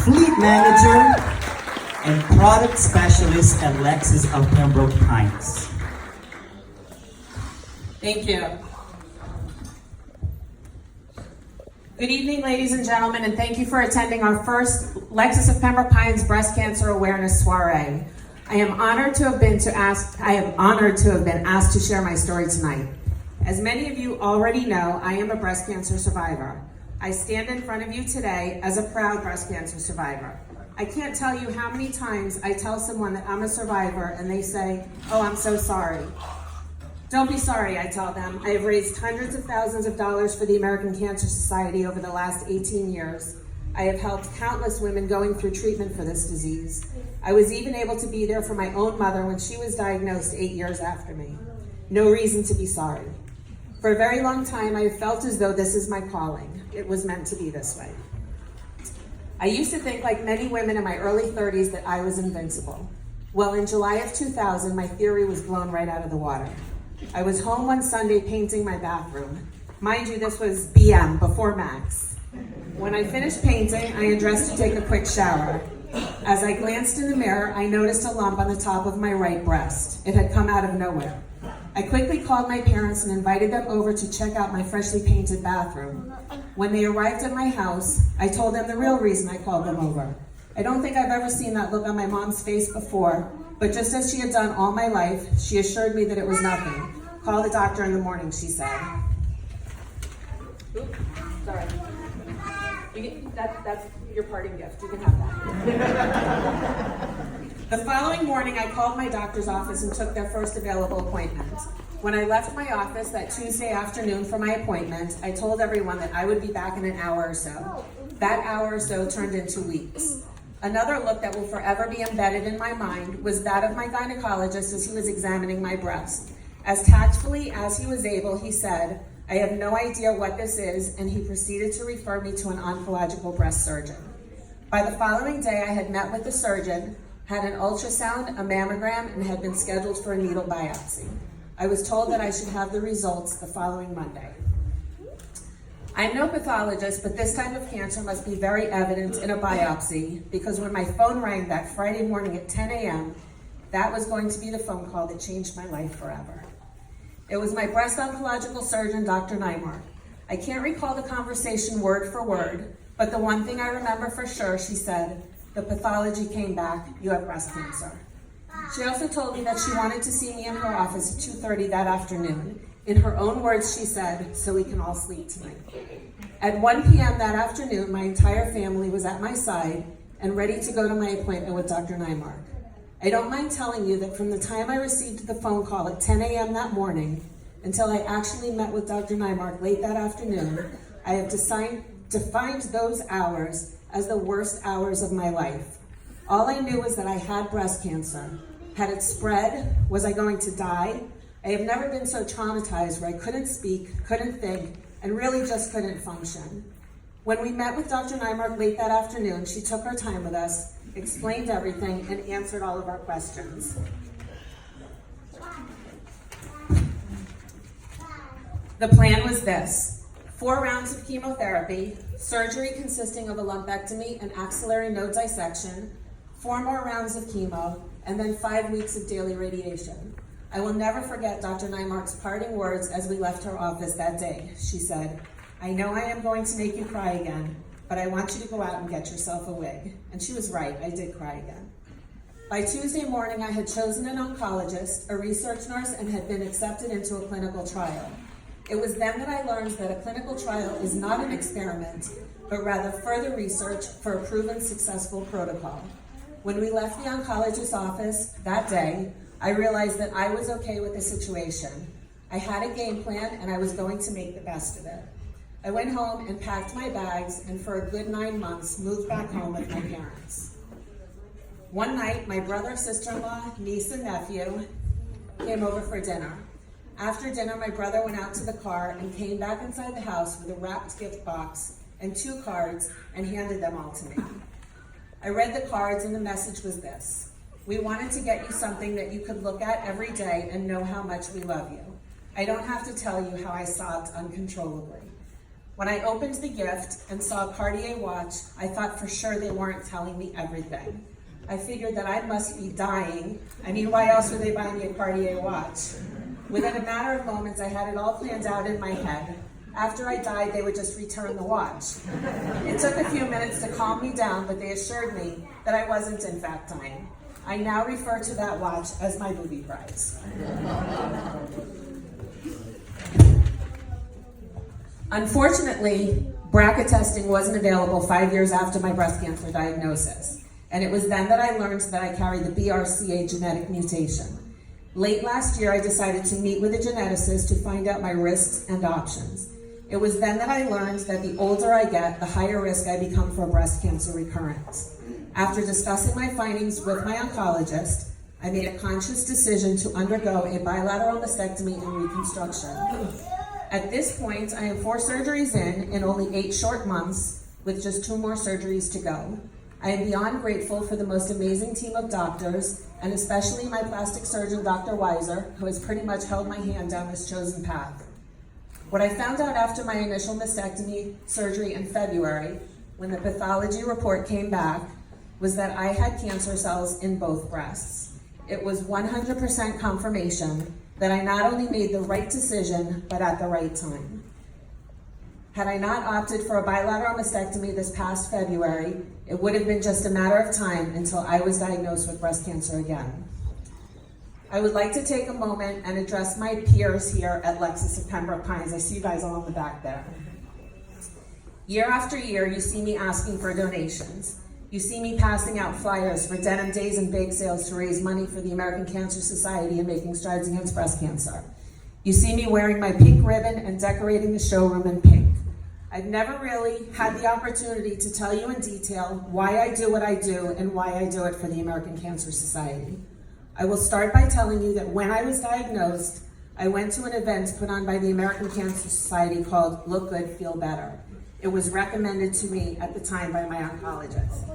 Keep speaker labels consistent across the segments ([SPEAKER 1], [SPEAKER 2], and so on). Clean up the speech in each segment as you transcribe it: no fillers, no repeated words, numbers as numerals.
[SPEAKER 1] Fleet Manager and Product Specialist at Lexus of Pembroke Pines.
[SPEAKER 2] Thank you. Good evening, ladies and gentlemen, and thank you for attending our first Lexus of Pembroke Pines Breast Cancer Awareness Soirée. I am honored to have been asked to share my story tonight. As many of you already know, I am a breast cancer survivor. I stand in front of you today as a proud breast cancer survivor. I can't tell you how many times I tell someone that I'm a survivor and they say, "Oh, I'm so sorry." Don't be sorry, I tell them. I have raised hundreds of thousands of dollars for the American Cancer Society over the last 18 years. I have helped countless women going through treatment for this disease. I was even able to be there for my own mother when she was diagnosed 8 years after me. No reason to be sorry. For a very long time, I have felt as though this is my calling. It was meant to be this way. I used to think, like many women in my early 30s, that I was invincible. Well, in July of 2000, my theory was blown right out of the water. I was home one Sunday painting my bathroom. Mind you, this was BM, before Max. When I finished painting, I undressed to take a quick shower. As I glanced in the mirror, I noticed a lump on the top of my right breast. It had come out of nowhere. I quickly called my parents and invited them over to check out my freshly painted bathroom. When they arrived at my house, I told them the real reason I called them over. I don't think I've ever seen that look on my mom's face before, but just as she had done all my life, she assured me that it was nothing. Call the doctor in the morning, she said. Oops, sorry. That's your parting gift. You can have that. The following morning, I called my doctor's office and took their first available appointment. When I left my office that Tuesday afternoon for my appointment, I told everyone that I would be back in an hour or so. That hour or so turned into weeks. Another look that will forever be embedded in my mind was that of my gynecologist as he was examining my breast. As tactfully as he was able, he said, "I have no idea what this is," and he proceeded to refer me to an oncological breast surgeon. By the following day, I had met with the surgeon, had an ultrasound, a mammogram, and had been scheduled for a needle biopsy. I was told that I should have the results the following Monday. I'm no pathologist, but this type of cancer must be very evident in a biopsy, because when my phone rang that Friday morning at 10 a.m., that was going to be the phone call that changed my life forever. It was my breast oncological surgeon, Dr. Nymark. I can't recall the conversation word for word, but the one thing I remember for sure, she said, "The pathology came back, you have breast cancer." She also told me that she wanted to see me in her office at 2:30 that afternoon. In her own words, she said, "So we can all sleep tonight." At 1 p.m. that afternoon, my entire family was at my side and ready to go to my appointment with Dr. Nymark. I don't mind telling you that from the time I received the phone call at 10 a.m. that morning until I actually met with Dr. Nymark late that afternoon, I have defined those hours as the worst hours of my life. All I knew was that I had breast cancer. Had it spread? Was I going to die? I have never been so traumatized where I couldn't speak, couldn't think, and really just couldn't function. When we met with Dr. Nymark late that afternoon, she took her time with us, explained everything, and answered all of our questions. The plan was this: 4 rounds of chemotherapy, surgery consisting of a lumpectomy and axillary node dissection, 4 more rounds of chemo, and then 5 weeks of daily radiation. I will never forget Dr. Nymark's parting words as we left her office that day. She said, "I know I am going to make you cry again, but I want you to go out and get yourself a wig." And she was right, I did cry again. By Tuesday morning, I had chosen an oncologist, a research nurse, and had been accepted into a clinical trial. It was then that I learned that a clinical trial is not an experiment, but rather further research for a proven successful protocol. When we left the oncologist's office that day, I realized that I was okay with the situation. I had a game plan and I was going to make the best of it. I went home and packed my bags, and for a good 9 months moved back home with my parents. One night, my brother, sister-in-law, niece, and nephew came over for dinner. After dinner, my brother went out to the car and came back inside the house with a wrapped gift box and 2 cards and handed them all to me. I read the cards and the message was this: "We wanted to get you something that you could look at every day and know how much we love you. I don't have to tell you how I sobbed uncontrollably. When I opened the gift and saw a Cartier watch, I thought for sure they weren't telling me everything. I figured that I must be dying. I mean, why else would they buy me a Cartier watch? Within a matter of moments, I had it all planned out in my head. After I died, they would just return the watch. It took a few minutes to calm me down, but they assured me that I wasn't in fact dying. I now refer to that watch as my booby prize. Unfortunately, BRCA testing wasn't available 5 years after my breast cancer diagnosis, and it was then that I learned that I carried the BRCA genetic mutation. Late last year, I decided to meet with a geneticist to find out my risks and options. It was then that I learned that the older I get, the higher risk I become for breast cancer recurrence. After discussing my findings with my oncologist, I made a conscious decision to undergo a bilateral mastectomy and reconstruction. At this point, I am 4 surgeries in only 8 short months, with just 2 more surgeries to go. I am beyond grateful for the most amazing team of doctors, and especially my plastic surgeon, Dr. Weiser, who has pretty much held my hand down this chosen path. What I found out after my initial mastectomy surgery in February, when the pathology report came back, was that I had cancer cells in both breasts. It was 100% confirmation that I not only made the right decision, but at the right time. Had I not opted for a bilateral mastectomy this past February, it would have been just a matter of time until I was diagnosed with breast cancer again. I would like to take a moment and address my peers here at Lexus of Pembroke Pines. I see you guys all in the back there. Year after year, you see me asking for donations. You see me passing out flyers for denim days and bake sales to raise money for the American Cancer Society and making strides against breast cancer. You see me wearing my pink ribbon and decorating the showroom in pink. I've never really had the opportunity to tell you in detail why I do what I do and why I do it for the American Cancer Society. I will start by telling you that when I was diagnosed, I went to an event put on by the American Cancer Society called Look Good, Feel Better. It was recommended to me at the time by my oncologist.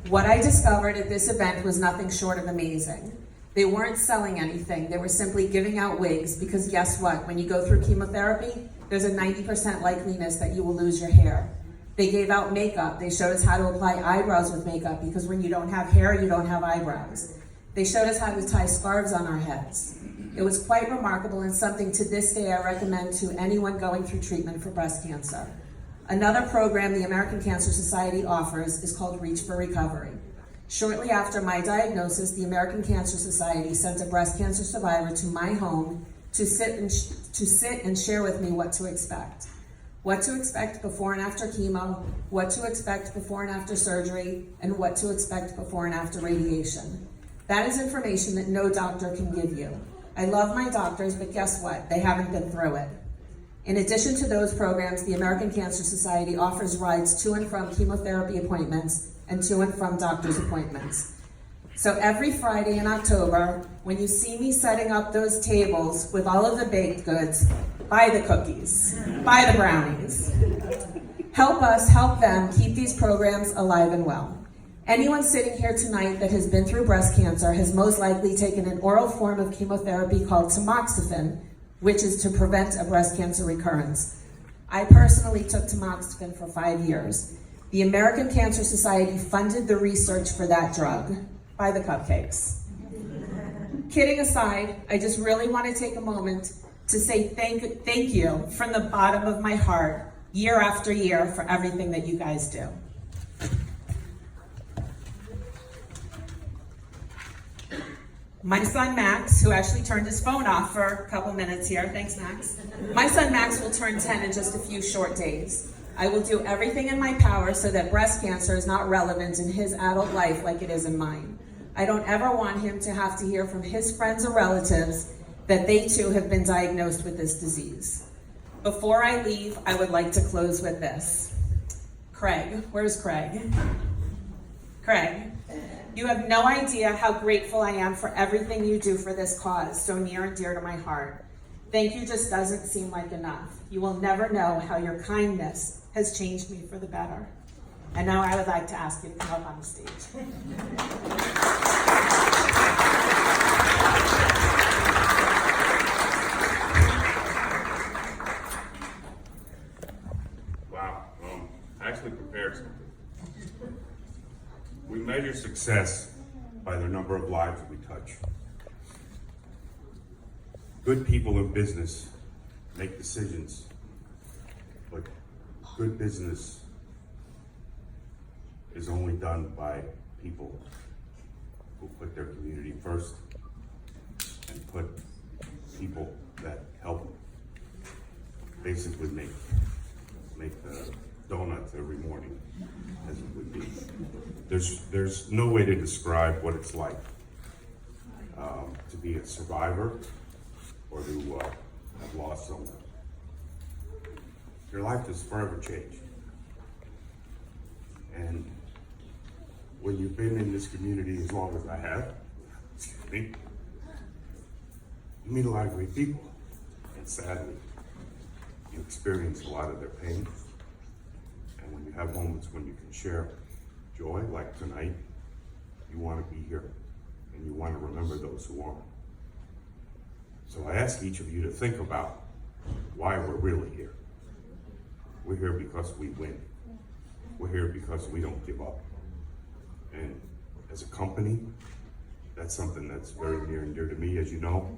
[SPEAKER 2] What I discovered at this event was nothing short of amazing. They weren't selling anything. They were simply giving out wigs because guess what? When you go through chemotherapy, there's a 90% likeliness that you will lose your hair. They gave out makeup. They showed us how to apply eyebrows with makeup because when you don't have hair, you don't have eyebrows. They showed us how to tie scarves on our heads. It was quite remarkable and something to this day I recommend to anyone going through treatment for breast cancer. Another program the American Cancer Society offers is called Reach for Recovery. Shortly after my diagnosis, the American Cancer Society sent a breast cancer survivor to my home to sit and share with me what to expect. What to expect before and after chemo, what to expect before and after surgery, and what to expect before and after radiation. That is information that no doctor can give you. I love my doctors, but guess what? They haven't been through it. In addition to those programs, the American Cancer Society offers rides to and from chemotherapy appointments and to and from doctor's appointments. So every Friday in October, when you see me setting up those tables with all of the baked goods, buy the cookies, buy the brownies. Help us help them keep these programs alive and well. Anyone sitting here tonight that has been through breast cancer has most likely taken an oral form of chemotherapy called tamoxifen, which is to prevent a breast cancer recurrence. I personally took tamoxifen for 5 years. The American Cancer Society funded the research for that drug. Buy the cupcakes. Kidding aside, I just really want to take a moment to say thank you from the bottom of my heart, year after year, for everything that you guys do. My son Max, who actually turned his phone off for a couple minutes here, thanks Max. My son Max will turn 10 in just a few short days. I will do everything in my power so that breast cancer is not relevant in his adult life like it is in mine. I don't ever want him to have to hear from his friends or relatives that they too have been diagnosed with this disease. Before I leave, I would like to close with this. Craig, where's Craig? Craig, you have no idea how grateful I am for everything you do for this cause, so near and dear to my heart. Thank you just doesn't seem like enough. You will never know how your kindness has changed me for the better. And now I would like to ask you to come up on the stage.
[SPEAKER 3] Wow. I actually prepared something. We measure success by the number of lives we touch. Good people in business make decisions, but good business is only done by people who put their community first and put people that help basically make the donuts every morning, as it would be. There's no way to describe what it's like to be a survivor or to have lost someone. Your life is forever changed. And when you've been in this community as long as I have, excuse me, you meet a lot of great people. And sadly, you experience a lot of their pain. And when you have moments when you can share joy, like tonight, you want to be here and you want to remember those who aren't. So I ask each of you to think about why we're really here. We're here because we win. We're here because we don't give up. And as a company, that's something that's very near and dear to me, as you know.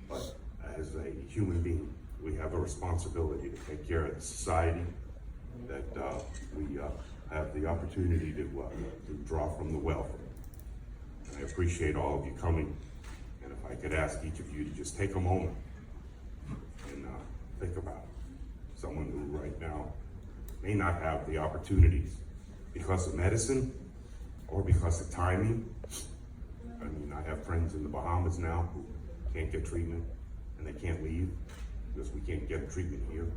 [SPEAKER 3] But as a human being, we have a responsibility to take care of the society, that we have the opportunity to draw from the wealth. And I appreciate all of you coming. And if I could ask each of you to just take a moment and think about someone who right now may not have the opportunities because of medicine or because of timing. I mean, I have friends in the Bahamas now who can't get treatment and they can't leave because we can't get treatment here.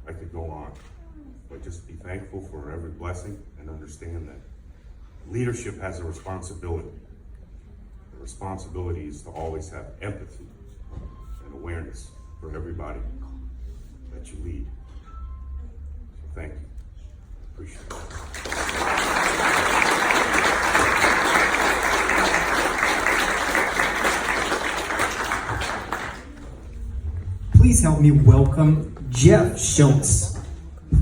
[SPEAKER 3] I could go on, but just be thankful for every blessing and understand that leadership has a responsibility. The responsibility is to always have empathy and awareness for everybody that you lead. So thank you. Appreciate it.
[SPEAKER 1] Please help me welcome Jeff Schultz.